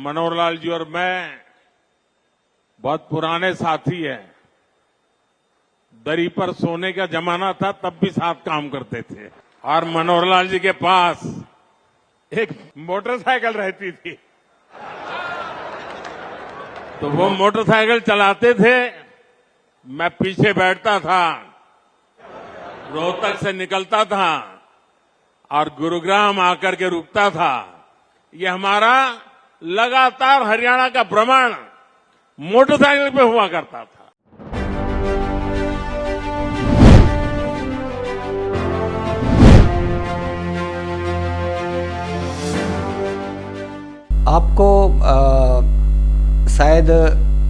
मनोहर लाल जी और मैं बहुत पुराने साथी हैं। दरी पर सोने का जमाना था, तब भी साथ काम करते थे। और मनोहर लाल जी के पास एक मोटरसाइकिल रहती थी, तो वो मोटरसाइकिल चलाते थे, मैं पीछे बैठता था, रोहतक से निकलता था और गुरुग्राम आकर के रुकता था। ये हमारा लगातार हरियाणा का भ्रमण मोटरसाइकिल पे हुआ करता था। आपको शायद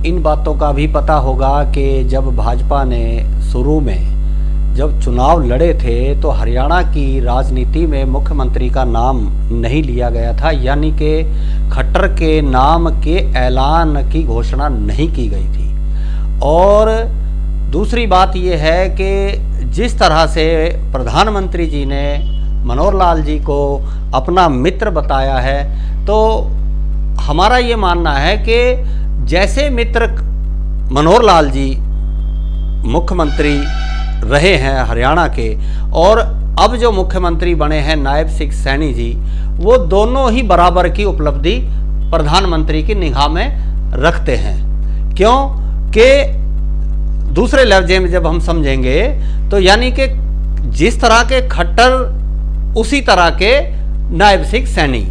इन बातों का भी पता होगा कि जब भाजपा ने शुरू में जब चुनाव लड़े थे तो हरियाणा की राजनीति में मुख्यमंत्री का नाम नहीं लिया गया था, यानी कि खट्टर के नाम के ऐलान की घोषणा नहीं की गई थी। और दूसरी बात यह है कि जिस तरह से प्रधानमंत्री जी ने मनोहर लाल जी को अपना मित्र बताया है, तो हमारा ये मानना है कि जैसे मित्र मनोहर लाल जी मुख्यमंत्री रहे हैं हरियाणा के, और अब जो मुख्यमंत्री बने हैं नायब सिंह सैनी जी, वो दोनों ही बराबर की उपलब्धि प्रधानमंत्री की निगाह में रखते हैं। क्यों कि दूसरे लफ्ज़ में जब हम समझेंगे तो यानी कि जिस तरह के खट्टर उसी तरह के नायब सिंह सैनी,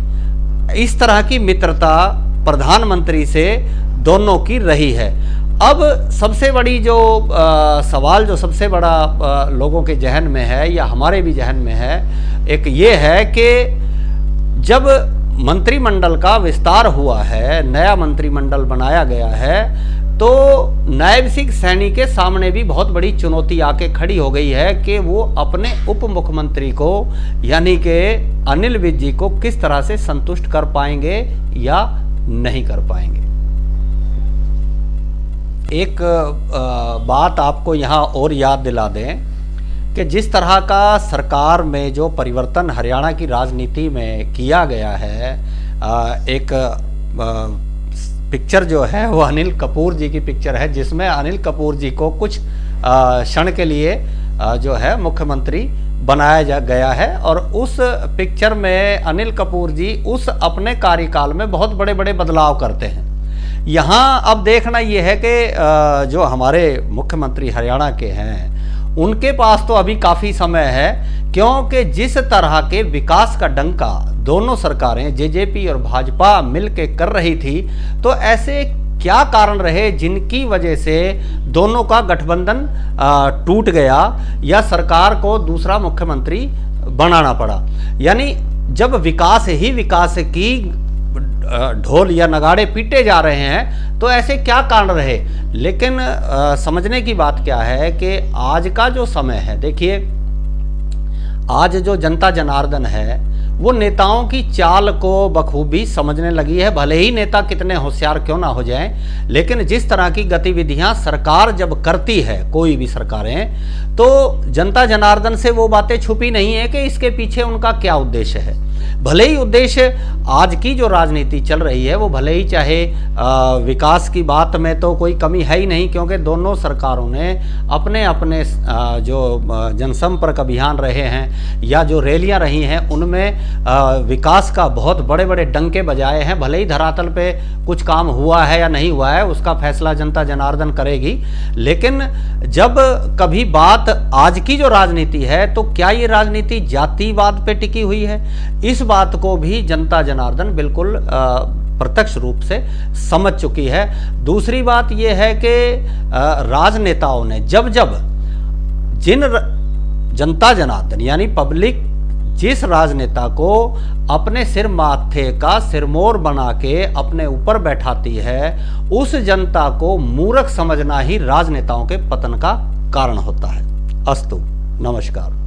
इस तरह की मित्रता प्रधानमंत्री से दोनों की रही है। अब सबसे बड़ी जो सवाल जो सबसे बड़ा लोगों के जहन में है या हमारे भी जहन में है, एक ये है कि जब मंत्रिमंडल का विस्तार हुआ है, नया मंत्रिमंडल बनाया गया है, तो नायब सिंह सैनी के सामने भी बहुत बड़ी चुनौती आके खड़ी हो गई है कि वो अपने उप मुख्यमंत्री को यानी कि अनिल विज जी को किस तरह से संतुष्ट कर पाएंगे या नहीं कर पाएंगे। एक बात आपको यहाँ और याद दिला दें कि जिस तरह का सरकार में जो परिवर्तन हरियाणा की राजनीति में किया गया है, एक पिक्चर जो है वो अनिल कपूर जी की पिक्चर है, जिसमें अनिल कपूर जी को कुछ क्षण के लिए जो है मुख्यमंत्री बनाया गया है। और उस पिक्चर में अनिल कपूर जी उस अपने कार्यकाल में बहुत बड़े बड़े बदलाव करते हैं। यहाँ अब देखना ये है कि जो हमारे मुख्यमंत्री हरियाणा के हैं उनके पास तो अभी काफ़ी समय है, क्योंकि जिस तरह के विकास का डंका दोनों सरकारें जेजेपी और भाजपा मिलके कर रही थी, तो ऐसे क्या कारण रहे जिनकी वजह से दोनों का गठबंधन टूट गया या सरकार को दूसरा मुख्यमंत्री बनाना पड़ा। यानी जब विकास ही विकास की ढोल या नगाड़े पीटे जा रहे हैं तो ऐसे क्या कारण रहे। लेकिन समझने की बात क्या है कि आज का जो समय है, देखिए आज जो जनता जनार्दन है वो नेताओं की चाल को बखूबी समझने लगी है। भले ही नेता कितने होशियार क्यों ना हो जाएं, लेकिन जिस तरह की गतिविधियां सरकार जब करती है, कोई भी सरकारें, तो जनता जनार्दन से वो बातें छुपी नहीं है कि इसके पीछे उनका क्या उद्देश्य है। भले ही उद्देश्य आज की जो राजनीति चल रही है वो भले ही चाहे विकास की बात में तो कोई कमी है ही नहीं, क्योंकि दोनों सरकारों ने अपने अपने जो जनसंपर्क अभियान रहे हैं या जो रैलियां रही हैं उनमें विकास का बहुत बड़े बड़े डंके बजाए हैं। भले ही धरातल पे कुछ काम हुआ है या नहीं हुआ है उसका फैसला जनता जनार्दन करेगी, लेकिन जब कभी बात आज की जो राजनीति है तो क्या ये राजनीति जातिवाद पे टिकी हुई है, इस बात को भी जनता जनार्दन बिल्कुल प्रत्यक्ष रूप से समझ चुकी है। दूसरी बात यह है कि राजनेताओं ने जब जब जनता जनार्दन यानी पब्लिक जिस राजनेता को अपने सिर माथे का सिरमौर बना के अपने ऊपर बैठाती है, उस जनता को मूर्ख समझना ही राजनेताओं के पतन का कारण होता है। अस्तु, नमस्कार।